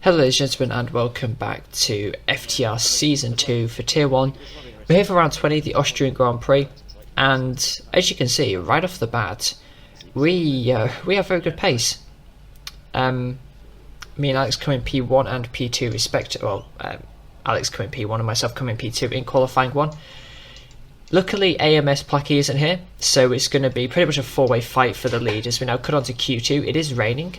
Hello ladies and gentlemen, and welcome back to FTR Season 2 for Tier 1. We're here for round 20, the Austrian Grand Prix, and as you can see, right off the bat, we have very good pace. Me and Alex come in P1 and P2 respectively. Alex come in P1 and myself come in P2 in qualifying 1. Luckily, AMS Placky isn't here, so it's going to be pretty much a four-way fight for the lead as we now cut on to Q2. It is raining.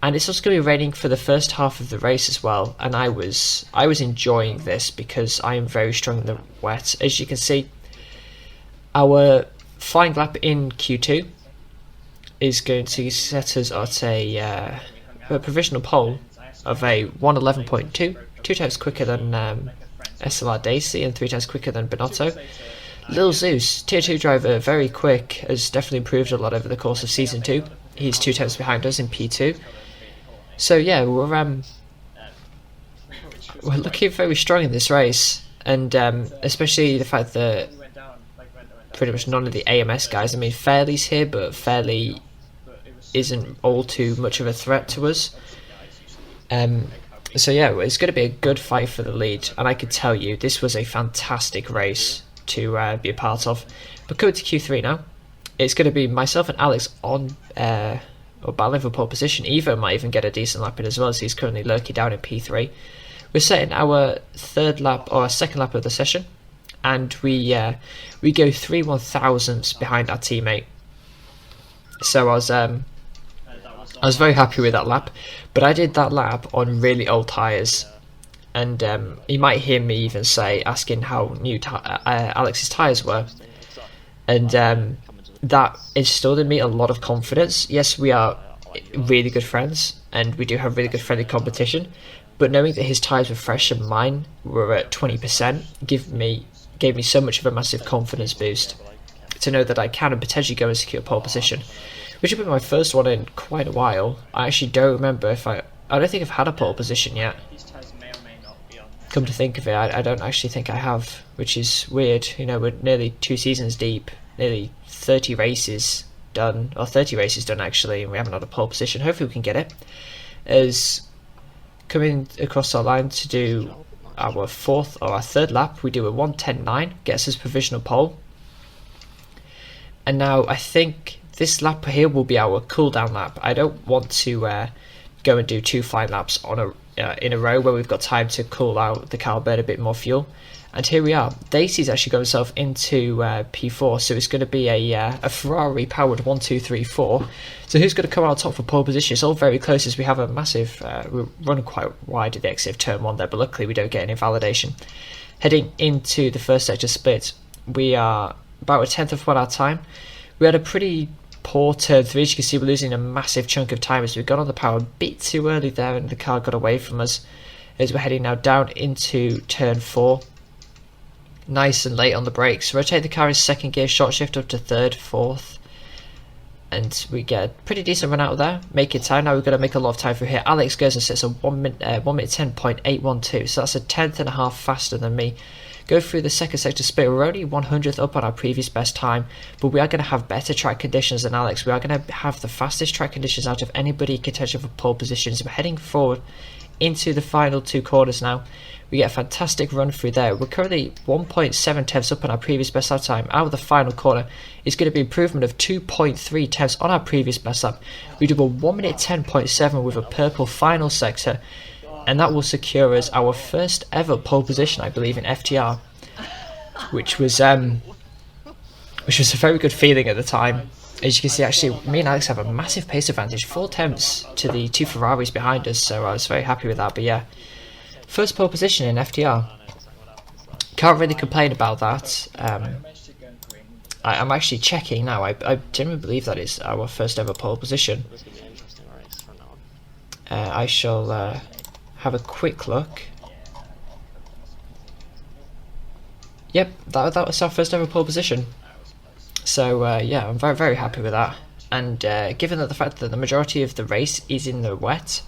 And it's also going to be raining for the first half of the race as well, and I was enjoying this because I am very strong in the wet. As you can see, our flying lap in Q2 is going to set us at a provisional pole of a 1:11.2, 2 times quicker than SLR Daisy and 3 times quicker than Benotto. Lil Zeus, Tier 2 driver, very quick, has definitely improved a lot over the course of Season 2. He's 2 tenths behind us in P2. So yeah, we're looking very strong in this race, and especially the fact that pretty much none of the AMS guys. I mean, Fairley's here, but Fairley isn't all too much of a threat to us. So yeah, it's going to be a good fight for the lead, and I can tell you this was a fantastic race to be a part of. But coming to Q3 now, it's going to be myself and Alex on. Or battling for pole position. Evo might even get a decent lap in as well, as he's currently lurking down in P3. We're setting our third lap or our second lap of the session, and we go 3/1000ths behind our teammate. So I was very happy with that lap, but I did that lap on really old tyres, and you might hear me even asking how new Alex's tyres were, and that instilled in me a lot of confidence. Yes, we are really good friends, and we do have really good friendly competition, but knowing that his tyres were fresh and mine were at 20% gave me so much of a massive confidence boost to know that I can and potentially go and secure pole position, which will be my first one in quite a while. I actually don't remember if I don't think I've had a pole position yet. Come to think of it, I don't actually think I have, which is weird. You know, we're nearly 2 seasons deep, nearly 30 races done, or 30 races done actually, and we haven't had a pole position. Hopefully we can get it. As coming across our line to do our fourth or our third lap, we do a 1:10.9, gets us provisional pole. And now I think this lap here will be our cool down lap. I don't want to go and do 2 flying laps on in a row where we've got time to cool out the car, burn a bit more fuel. And here we are. Daisy's actually got himself into P4, so it's going to be a Ferrari powered 1, 2, 3, 4. So who's going to come out top for pole position? It's all very close as we have a massive. We run quite wide at the exit of turn 1 there, but luckily we don't get any validation. Heading into the first sector split, we are about a tenth of 1 hour time. We had a pretty poor turn 3. As you can see, we're losing a massive chunk of time as we got on the power a bit too early there, and the car got away from us. As we're heading now down into turn 4. Nice and late on the brakes. Rotate the car in second gear, short shift up to third, fourth, and we get a pretty decent run out of there. Making time. Now we've got to make a lot of time through here. Alex goes and sets a 1 minute 10.812, so that's a tenth and a half faster than me. Go through the second sector split. We're only 100th up on our previous best time, but we are going to have better track conditions than Alex. We are going to have the fastest track conditions out of anybody contentious for pole positions. We're heading forward into the final 2 corners now. We get a fantastic run through there. We're currently 1.7 tenths up on our previous best lap time. Out of the final corner is going to be improvement of 2.3 tenths on our previous best lap. We do a 1 minute 10.7 with a purple final sector, and that will secure us our first ever pole position, I believe, in FTR, which was a very good feeling at the time. As you can see, actually, me and Alex have a massive pace advantage, 4 tenths to the 2 Ferraris behind us, so I was very happy with that. But yeah, first pole position in FTR. Can't really complain about that. I'm actually checking now. I genuinely believe that is our first ever pole position. I shall have a quick look. Yep, that was our first ever pole position. So yeah, I'm very, very happy with that. And given that the fact that the majority of the race is in the wet,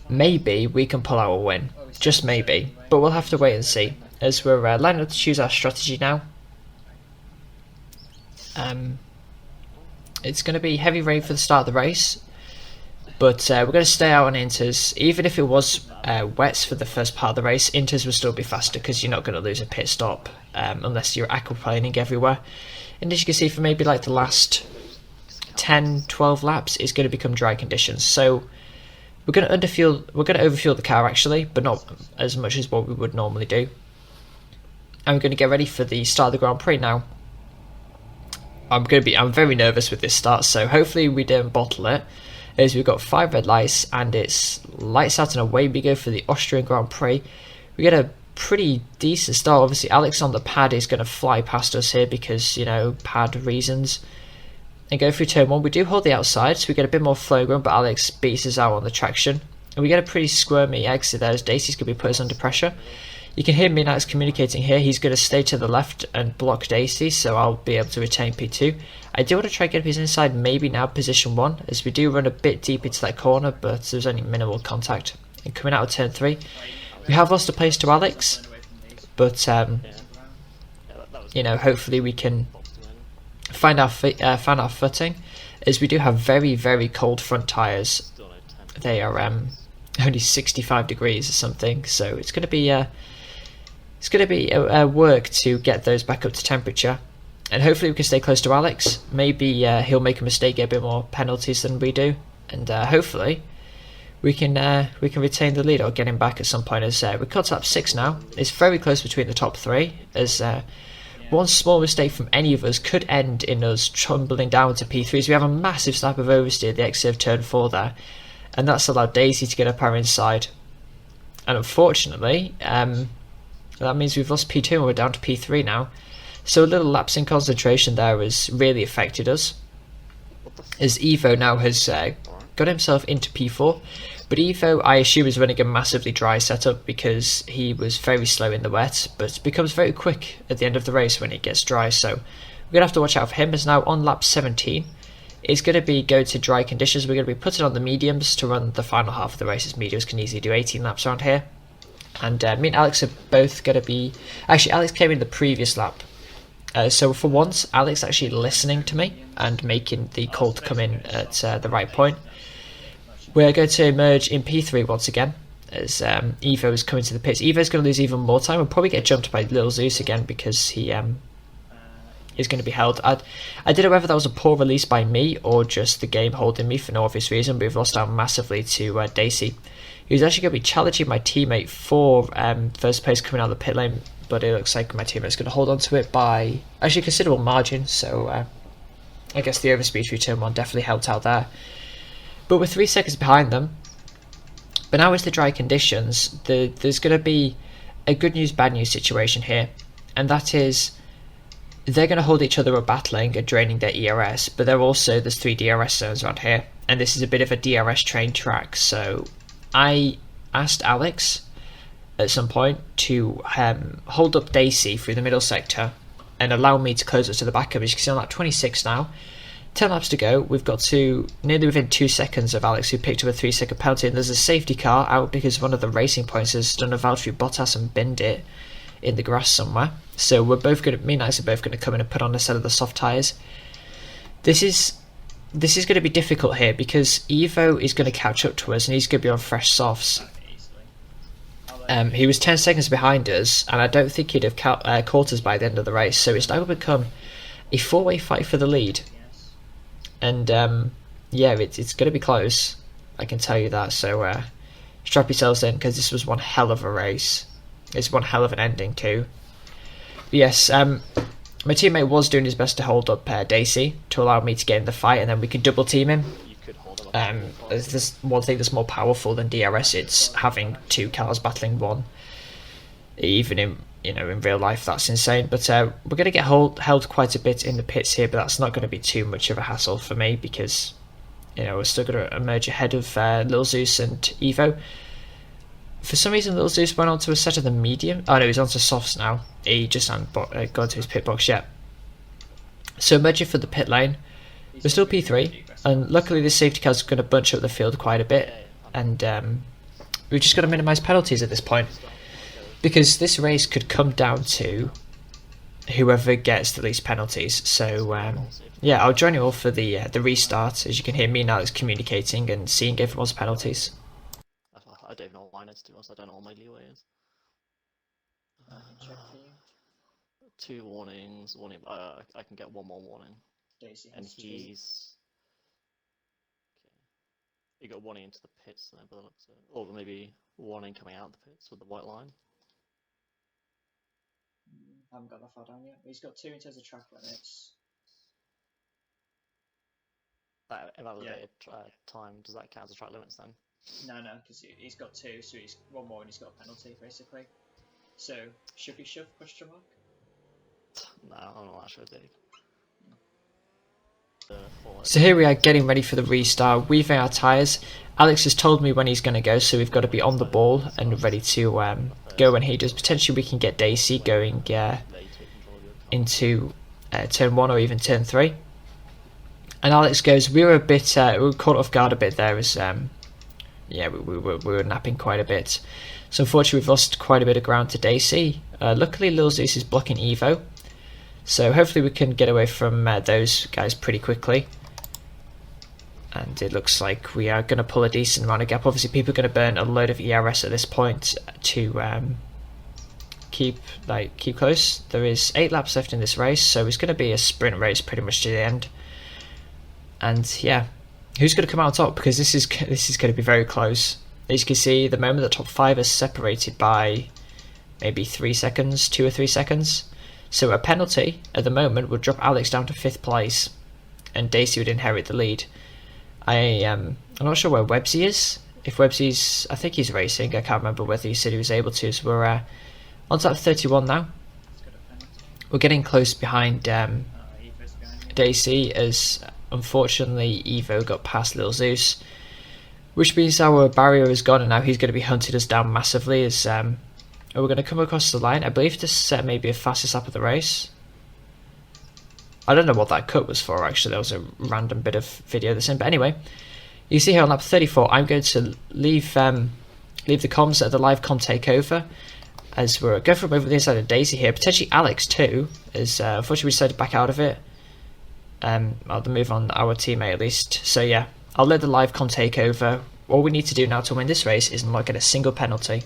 maybe we can pull out a win. Just maybe. But we'll have to wait and see. As we're lining up to choose our strategy now. It's going to be heavy rain for the start of the race. But we're going to stay out on Inters. Even if it was wets for the first part of the race, Inters will still be faster because you're not going to lose a pit stop unless you're aquaplaning everywhere. And as you can see, for maybe like the last 10, 12 laps, it's going to become dry conditions. So we're going to overfuel the car actually, but not as much as what we would normally do. And we're going to get ready for the start of the Grand Prix now. I'm very nervous with this start, so hopefully we don't bottle it. As we've got 5 red lights and it's lights out and away we go for the Austrian Grand Prix. We get a pretty decent start. Obviously Alex on the pad is going to fly past us here because, you know, pad reasons. And go through turn 1. We do hold the outside, so we get a bit more flow going, but Alex beats us out on the traction. And we get a pretty squirmy exit there as Dacey's going to be put us under pressure. You can hear me and Alex communicating here. He's going to stay to the left and block Dacey, so I'll be able to retain P2. I do want to try and get up his inside, maybe now position 1, as we do run a bit deep into that corner, but there's only minimal contact. And coming out of turn 3, we have lost a place to Alex, but you know, hopefully we can find our footing, as we do have very, very cold front tyres. They are only 65 degrees or something, so it's going to be a work to get those back up to temperature. And hopefully we can stay close to Alex. Maybe he'll make a mistake, get a bit more penalties than we do, and hopefully we can retain the lead or get him back at some point. As we're cut to lap 6 now. It's very close between the top 3, as one small mistake from any of us could end in us tumbling down to P3. So we have a massive slap of oversteer at the exit of turn 4 there, and that's allowed Daisy to get up our inside. And unfortunately, that means we've lost P2 and we're down to P3 now. So a little lapse in concentration there has really affected us, as Evo now has got himself into P4. But Evo, I assume, is running a massively dry setup because he was very slow in the wet, but becomes very quick at the end of the race when it gets dry. So we're going to have to watch out for him, as now on lap 17 it's going to go to dry conditions. We're going to be putting on the mediums to run the final half of the race, as mediums can easily do 18 laps around here. And me and Alex are both going to be... Actually, Alex came in the previous lap. So for once, Alex actually listening to me and making the call to come in at the right point. We're going to emerge in P3 once again, as Evo is coming to the pits. Evo's going to lose even more time. We'll probably get jumped by Lil Zeus again because he is going to be held. I don't know whether that was a poor release by me or just the game holding me for no obvious reason, but we've lost out massively to Dacey, who's actually going to be challenging my teammate for first place coming out of the pit lane, but it looks like my teammate's going to hold on to it by actually a considerable margin, so I guess the overspeed through turn 1 definitely helped out there. But we're 3 seconds behind them. But now with the dry conditions, there's going to be a good news, bad news situation here, and that is they're going to hold each other up battling and draining their ERS, but there's 3 DRS zones around here, and this is a bit of a DRS train track. So I asked Alex at some point to hold up Dacey through the middle sector and allow me to close us to the back of it. As you can see on lap 26 now, 10 laps to go. We've got to nearly within 2 seconds of Alex, who picked up a 3-second penalty, and there's a safety car out because one of the racing points has done a Valtteri Bottas and binned it in the grass somewhere. So me and Alex are both going to come in and put on a set of the soft tyres. This is going to be difficult here because Evo is going to catch up to us and he's going to be on fresh softs. He was 10 seconds behind us, and I don't think he'd have caught us by the end of the race. So it's now going to become a 4-way fight for the lead. And yeah, it's going to be close, I can tell you that. So strap yourselves in, because this was one hell of a race. It's one hell of an ending too. But yes, my teammate was doing his best to hold up Dacey to allow me to get in the fight, and then we could double team him. There's one thing that's more powerful than DRS. It's having 2 cars battling one. Even in real life, that's insane. But we're going to get held quite a bit in the pits here, but that's not going to be too much of a hassle for me because we're still going to emerge ahead of Lil Zeus and Evo. For some reason, Lil Zeus went on to a set of the medium. Oh no, he's onto softs now. He just hasn't got to his pit box yet. So emerging for the pit lane, we're still P3, and luckily this safety car's going to bunch up the field quite a bit, and we've just got to minimise penalties at this point, because this race could come down to whoever gets the least penalties. So yeah, I'll join you all for the restart. As you can hear, me and Alex communicating and seeing everyone's penalties. I don't know why next to us. I don't know what my leeway is. I can check for you. 2 warnings. Warning. I can get 1 more warning. Daisy And has 2. he's. Okay. He got warning into the pits there, by the looks of it. Or maybe warning coming out the pits with the white line. Haven't got that far down yet. He's got 2 in terms of track limits. That invalidated time. Does that count as track limits then? No, because he's got 2, so he's 1 more and he's got a penalty basically. So should we shove? Question mark. No, I'm not that sure, Dave. So here we are getting ready for the restart, weaving our tyres. Alex has told me when he's going to go, so we've got to be on the ball and ready to go when he does. Potentially we can get Daisy going into turn 1 or even turn 3. And Alex goes, we were a bit, we were caught off guard a bit there as, yeah, we were napping quite a bit. So unfortunately we've lost quite a bit of ground to Daisy. Luckily Lil Zeus is blocking Evo. So hopefully we can get away from those guys pretty quickly. And it looks like we are going to pull a decent amount of gap. Obviously people are going to burn a load of ERS at this point to keep close. There is 8 laps left in this race, so it's going to be a sprint race pretty much to the end. And yeah, who's going to come out on top? Because this is going to be very close. As you can see, the moment the top 5 is separated by maybe 3 seconds, 2 or 3 seconds. So a penalty at the moment would drop Alex down to 5th place, and Daisy would inherit the lead. I'm not sure where Websy is. If Websy's, I think he's racing. I can't remember whether he said he was able to. So we're on top 31 now. We're getting close behind Daisy, as unfortunately Evo got past Lil Zeus, which means our barrier is gone, and now he's going to be hunting us down massively. As we're going to come across the line, I believe, to set maybe a fastest lap of the race. I don't know what that cut was for, actually. That was a random bit of video that's in. But anyway, you see here on lap 34, I'm going to leave the comms at the live com takeover, as we're going from over the inside of Daisy here. Potentially Alex too, as unfortunately we decided to back out of it. I'll move on our teammate at least. So yeah, I'll let the live com take over. All we need to do now to win this race is not get a single penalty.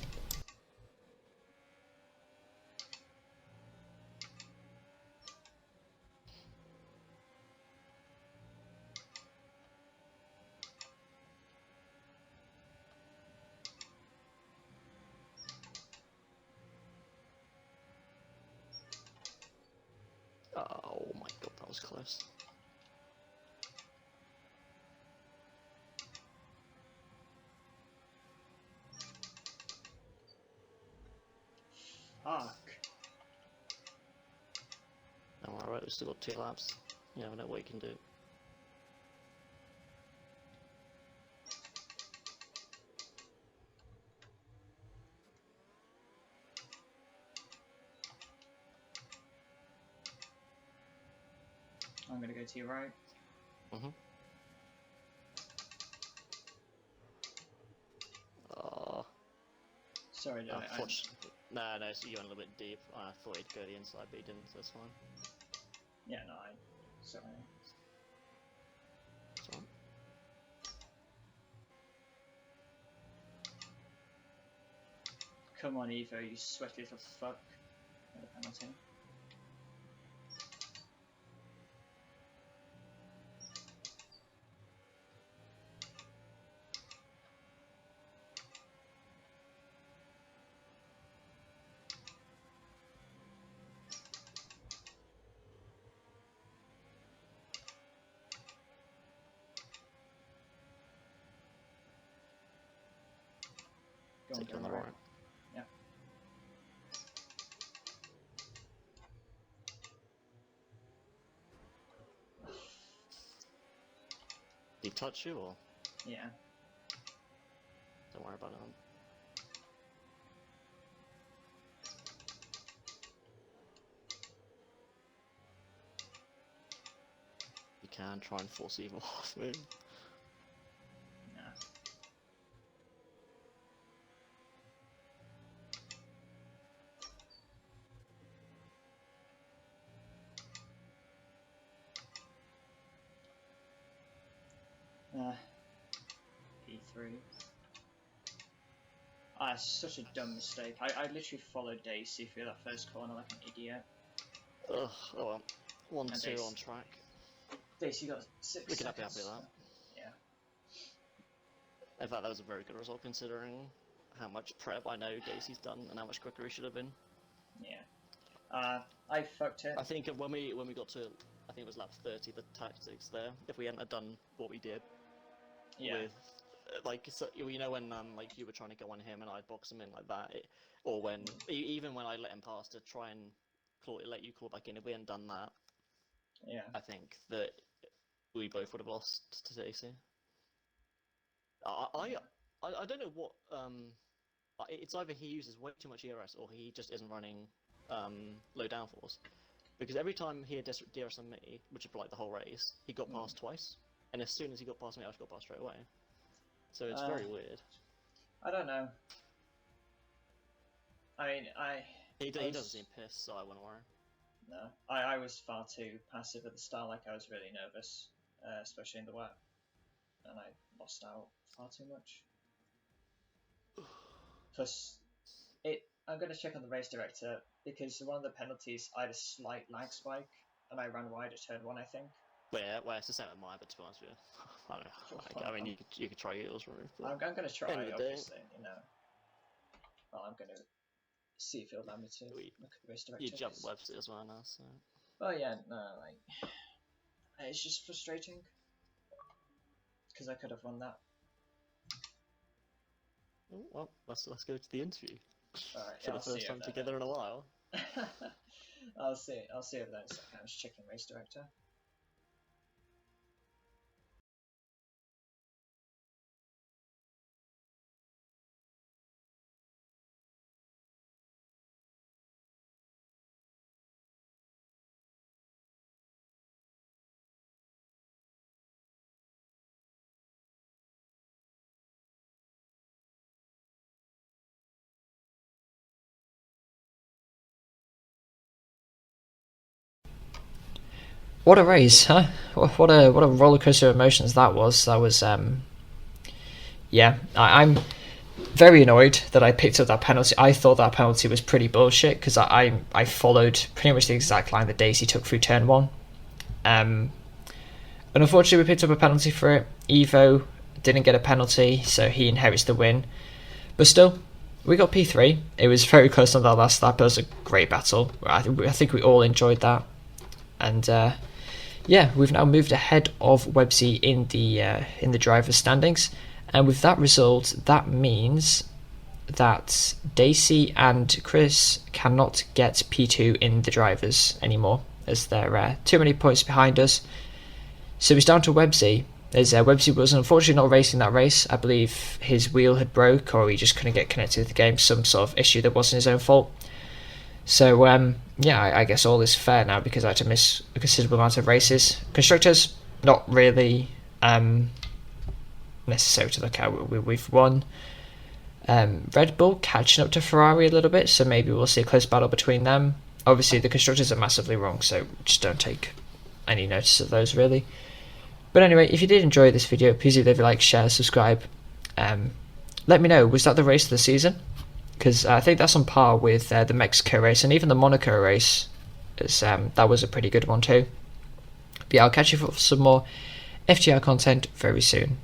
Oh my god, that was close. Fuck. No, alright, we've still got 2 laps. You never know what you can do. I'm gonna go to your right. Oh. Sorry, No, so you went a little bit deep. I thought he'd go the inside, but he didn't, so that's fine. Yeah, no, sorry. That's fine. Come on, Evo, you sweaty little fuck. Got a penalty. Take on the right. Yeah. Did he touch you, or? Yeah. Don't worry about it. You can try and force Evo off me. Nah. Q3. Ah, such a dumb mistake. I literally followed Daisy through that first corner like an idiot. Ugh, oh well. 1-2 Daisy- on track. Daisy got 6 We can be seconds. happy with that. Yeah. In fact, that was a very good result considering how much prep I know Daisy's done and how much quicker he should have been. Yeah. I fucked it. I think when we got to, I think it was lap 30, the tactics there, if we hadn't have done what we did Yeah. with, like, so, you know, when like you were trying to go on him and I'd box him in like that, or when even when I let him pass to try and let you claw back in, if we hadn't done that, Yeah. I think that we both would have lost to Daisy. I don't know what it's either he uses way too much ERS or he just isn't running low downforce. Because every time he had DRS on me, which is for like the whole race, he got past twice, and as soon as he got past me, I just got past straight away. So it's very weird. I don't know. I mean, He doesn't seem pissed, so I wouldn't worry. No, I was far too passive at the start. Like I was really nervous, especially in the wet, and I lost out far too much. Plus, I'm going to check on the race director because one of the penalties I had a slight lag spike and I ran wide at turn 1, I think. Well, it's the same with mine, but to be honest with you, I don't know. Like, I mean, you could try yours, right? I'm going to try, end of the day. obviously, you know. Well, I'm going to see if it'll allow me to look at the race director. You jumped Webster as well now, so. Well, yeah, no, like it's just frustrating because I could have won that. Oh, well, let's go to the interview. All right, For the first time together in a while. I'll see over there in a second. I'm just checking race director. What a race, huh? What a roller coaster of emotions that was. That was yeah. I'm very annoyed that I picked up that penalty. I thought that penalty was pretty bullshit because I followed pretty much the exact line that Daisy took through turn 1. And unfortunately we picked up a penalty for it. Evo didn't get a penalty, so he inherits the win. But still, we got P3. It was very close on that last lap. It was a great battle. I think we all enjoyed that. And yeah, we've now moved ahead of Websy in the drivers' standings. And with that result, that means that Daisy and Chris cannot get P2 in the drivers anymore, as they're too many points behind us. So it's down to Websy. As Websy was unfortunately not racing that race. I believe his wheel had broke, or he just couldn't get connected to the game. Some sort of issue that wasn't his own fault. So yeah, I guess all is fair now because I had to miss a considerable amount of races. Constructors, not really necessary to look at. We've won. Red Bull catching up to Ferrari a little bit, so maybe we'll see a close battle between them. Obviously, the constructors are massively wrong, so just don't take any notice of those, really. But anyway, if you did enjoy this video, please leave a like, share, subscribe. Let me know, was that the race of the season? Because I think that's on par with the Mexico race and even the Monaco race. That was a pretty good one too. But yeah, I'll catch you for some more FTR content very soon.